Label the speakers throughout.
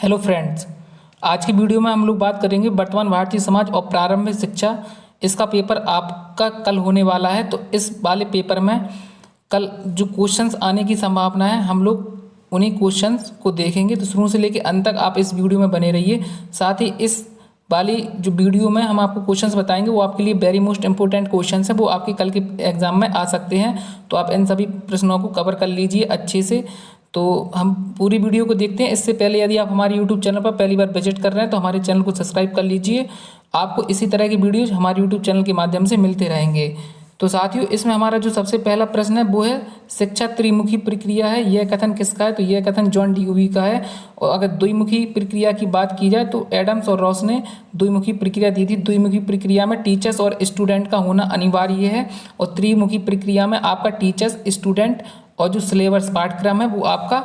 Speaker 1: Hello friends, आज की video में हम लोग बात करेंगे वर्तमान भारतीय समाज और प्रारंभिक शिक्षा। इसका पेपर आपका कल होने वाला है। तो इस वाले पेपर में कल जो क्वेश्चंस आने की संभावना है, हम लोग उन्हीं क्वेश्चंस को देखेंगे। तो शुरू से लेकर अंत तक आप इस वीडियो में बने रहिए। साथ ही इस वाली जो वीडियो में हम आपको क्वेश्चंस बताएंगे वो आपके लिए वेरी मोस्ट इंपॉर्टेंट क्वेश्चंस है, वो आपके कल के एग्जाम में आ सकते हैं। तो आप इन सभी प्रश्नों को कवर कर लीजिए अच्छे से। तो हम पूरी वीडियो को देखते हैं। इससे पहले यदि आप हमारे यूट्यूब चैनल पर पहली बार विजिट कर रहे हैं तो हमारे चैनल को सब्सक्राइब कर लीजिए। आपको इसी तरह की वीडियोज हमारे यूट्यूब चैनल के माध्यम से मिलते रहेंगे। तो साथियों, इसमें हमारा जो सबसे पहला प्रश्न है वो है शिक्षा त्रिमुखी प्रक्रिया है। यह कथन किसका है? तो यह कथन जॉन ड्यूवी का है। और अगर द्विमुखी प्रक्रिया की बात की जाए तो एडम्स और रॉस ने द्विमुखी प्रक्रिया दी थी। द्विमुखी प्रक्रिया में टीचर्स और स्टूडेंट का होना अनिवार्य है, और त्रिमुखी प्रक्रिया में आपका टीचर्स, स्टूडेंट और जो सिलेबस पाठ्यक्रम है वो आपका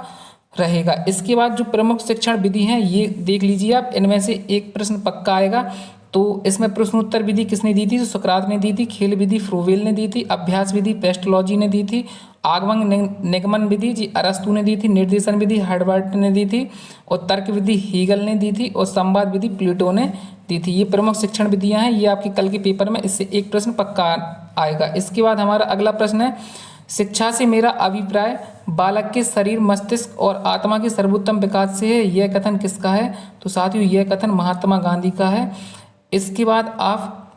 Speaker 1: रहेगा। इसके बाद जो प्रमुख शिक्षण विधि हैं ये देख लीजिए आप। इनमें से एक प्रश्न पक्का आएगा। तो इसमें प्रश्नोत्तर विधि किसने दी थी? तो सुकरात ने दी थी। खेल विधि फ्रोवेल ने दी थी। अभ्यास विधि पेस्टोलॉजी ने दी थी। आगमन निगमन विधि जी अरस्तु ने दी थी। निर्देशन विधि हर्बर्ट ने दी थी। और तर्क विधि हीगल ने दी थी। और संवाद विधि प्लेटो ने दी थी। ये प्रमुख शिक्षण विधियां हैं। ये आपके कल के पेपर में इससे एक प्रश्न पक्का आएगा। इसके बाद हमारा अगला प्रश्न है, शिक्षा से मेरा अभिप्राय बालक के शरीर, मस्तिष्क और आत्मा के सर्वोत्तम विकास से है। यह कथन किसका है? तो साथियों, यह कथन महात्मा गांधी का है। इसके बाद आप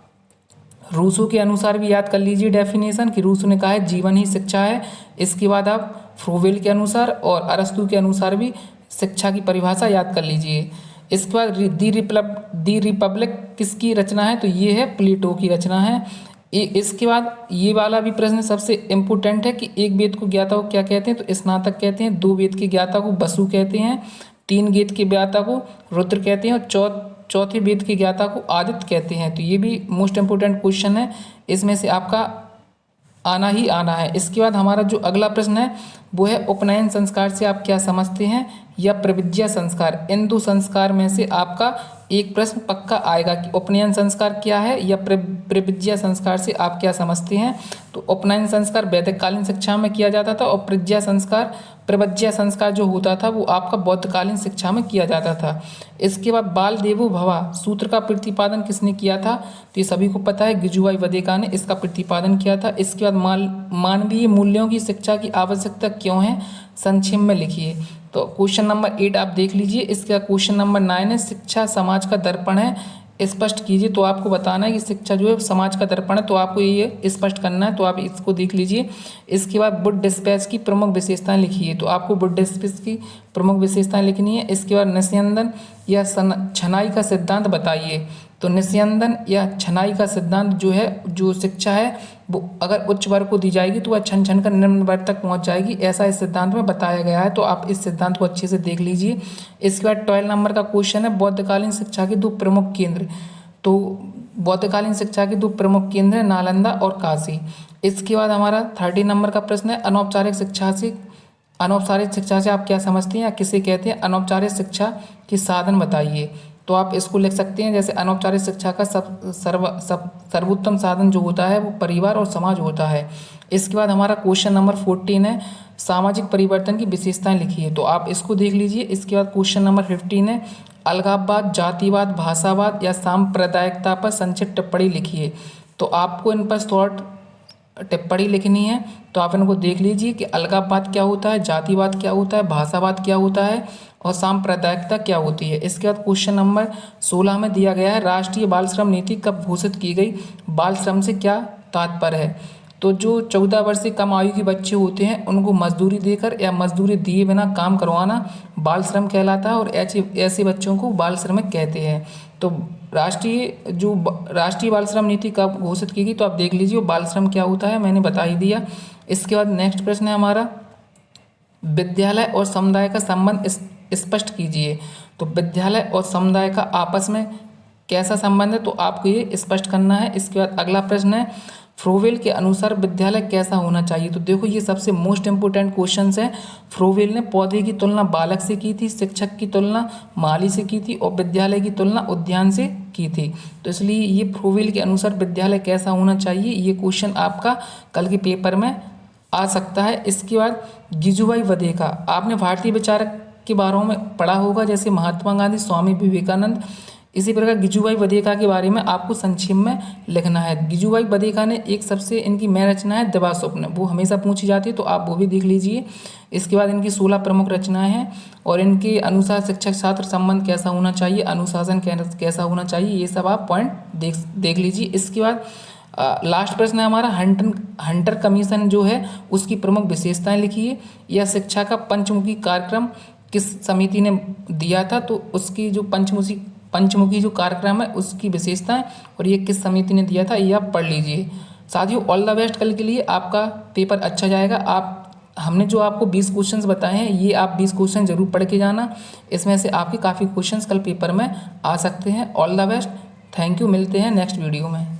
Speaker 1: रूसो के अनुसार भी याद कर लीजिए डेफिनेशन कि रूसो ने कहा है जीवन ही शिक्षा है। इसके बाद आप फ्रोवेल के अनुसार और अरस्तु के अनुसार भी शिक्षा की परिभाषा याद कर लीजिए। इसके बाद दी रिपब्लिक किसकी रचना है? तो ये है प्लेटो की रचना है। इसके बाद ये वाला भी प्रश्न सबसे इम्पोर्टेंट है कि एक वेद को ज्ञाता को क्या कहते हैं? तो स्नातक कहते हैं। दो वेद के ज्ञाता को वसु कहते हैं। तीन वेद के ज्ञाता को रुद्र कहते हैं। और चौथे वेद के ज्ञाता को आदित्य कहते हैं। तो ये भी मोस्ट इंपोर्टेंट क्वेश्चन है, इसमें से आपका आना ही आना है। इसके बाद हमारा जो अगला प्रश्न है वो है उपनयन संस्कार से आप क्या समझते हैं, या प्रविद्या संस्कार। इन दो संस्कार में से आपका एक प्रश्न पक्का आएगा कि उपनयन संस्कार क्या है या प्रविद्या संस्कार से आप क्या समझते हैं। तो उपनयन संस्कार वैदिककालीन शिक्षा में किया जाता था, और प्रविद्या संस्कार जो होता था वो आपका बौद्धकालीन शिक्षा में किया जाता था। इसके बाद बाल देवो भवा सूत्र का प्रतिपादन किसने किया था? तो ये सभी को पता है, गिजुभाई वधेका ने इसका प्रतिपादन किया था। इसके बाद मानवीय मूल्यों की शिक्षा की आवश्यकता क्यों है, संक्षेप में लिखिए। तो क्वेश्चन नंबर 8 आप देख लीजिए। इसका क्वेश्चन नंबर 9 है, शिक्षा समाज का दर्पण है, स्पष्ट कीजिए। तो आपको बताना है कि शिक्षा जो है समाज का दर्पण है, तो आपको ये स्पष्ट करना है। तो आप इसको देख लीजिए। इसके बाद वुड डिस्पैच की प्रमुख विशेषताएं लिखिए। तो आपको वुड डिस्पैच की प्रमुख विशेषताएं लिखनी है। इसके बाद निस्यंदन या छनाई का सिद्धांत बताइए। तो निस्यंदन या छनाई का सिद्धांत जो है, जो शिक्षा है वो अगर उच्च वर्ग को दी जाएगी तो वह छन छन कर निम्न वर्ग तक पहुंच जाएगी, ऐसा इस सिद्धांत में बताया गया है। तो आप इस सिद्धांत को अच्छे से देख लीजिए। इसके बाद 12 नंबर का क्वेश्चन है, बौद्धकालीन शिक्षा के दो प्रमुख केंद्र। तो बौद्धकालीन शिक्षा के दो प्रमुख केंद्र हैं नालंदा और काशी। इसके बाद हमारा 30 नंबर का प्रश्न है, अनौपचारिक शिक्षा से आप क्या समझते हैं या किसे कहते हैं? अनौपचारिक शिक्षा के साधन बताइए। तो आप इसको लिख सकते हैं, जैसे अनौपचारिक शिक्षा का सर्वोत्तम साधन जो होता है वो परिवार और समाज होता है। इसके बाद हमारा क्वेश्चन नंबर 14 है, सामाजिक परिवर्तन की विशेषताएं लिखिए। तो आप इसको देख लीजिए। इसके बाद क्वेश्चन नंबर 15 है, अलगाववाद, जातिवाद, भाषावाद या सांप्रदायिकता पर संक्षिप्त टिप्पणी लिखिए। तो आपको इन पर शॉर्ट टिप्पणी लिखनी है। तो आप इनको देख लीजिए कि अलगाववाद क्या होता है, जातिवाद क्या होता है, भाषावाद क्या होता है और सांप्रदायिकता क्या होती है। इसके बाद क्वेश्चन नंबर 16 में दिया गया है, राष्ट्रीय बाल श्रम नीति कब घोषित की गई? बाल श्रम से क्या तात्पर्य है? तो जो 14 वर्ष से कम आयु के बच्चे होते हैं उनको मजदूरी देकर या मजदूरी दिए बिना काम करवाना बाल श्रम कहलाता है, और ऐसे बच्चों को बाल श्रमिक कहते हैं। तो राष्ट्रीय बाल श्रम नीति कब घोषित की गई? तो आप देख लीजिए बाल श्रम क्या होता है, मैंने बता ही दिया। इसके बाद नेक्स्ट प्रश्न है हमारा, विद्यालय और समुदाय का संबंध स्पष्ट कीजिए। तो विद्यालय और समुदाय का आपस में कैसा संबंध है, तो आपको ये स्पष्ट करना है। इसके बाद अगला प्रश्न है, फ्रोवेल के अनुसार विद्यालय कैसा होना चाहिए? तो देखो ये सबसे मोस्ट इंपोर्टेंट क्वेश्चंस हैं। फ्रोवेल ने पौधे की तुलना बालक से की थी, शिक्षक की तुलना माली से की थी और विद्यालय की तुलना उद्यान से की थी। तो इसलिए ये फ्रोवेल के अनुसार विद्यालय कैसा होना चाहिए, ये क्वेश्चन आपका कल के पेपर में आ सकता है। इसके बाद गिजुभाई वधेका, आपने भारतीय विचारक के बारे में पढ़ा होगा, जैसे महात्मा गांधी, स्वामी विवेकानंद। इसी प्रकार गिजुभाई बधेका के बारे में आपको संक्षेप में लिखना है। गिजुभाई बधेका ने एक सबसे इनकी मैं रचना है दिवा स्वप्न, वो हमेशा पूछी जाती है, तो आप वो भी देख लीजिए। इसके बाद इनकी 16 प्रमुख रचनाएं हैं और इनके अनुसार शिक्षक छात्र संबंध कैसा होना चाहिए, अनुशासन कैसा होना चाहिए, ये सब आप पॉइंट देख लीजिए। इसके बाद लास्ट प्रश्न है हमारा, हंटर कमीशन जो है उसकी प्रमुख विशेषताएं लिखिए। यह शिक्षा का पंचमुखी कार्यक्रम किस समिति ने दिया था, तो उसकी जो पंचमुखी जो कार्यक्रम है उसकी विशेषताएं और ये किस समिति ने दिया था, ये आप पढ़ लीजिए। साथियों ऑल द बेस्ट कल के लिए, आपका पेपर अच्छा जाएगा। हमने जो आपको 20 क्वेश्चंस बताए हैं, ये आप 20 क्वेश्चन जरूर पढ़ के जाना, इसमें से आपके काफ़ी क्वेश्चंस कल पेपर में आ सकते हैं। All the best, thank you, मिलते हैं नेक्स्ट वीडियो में।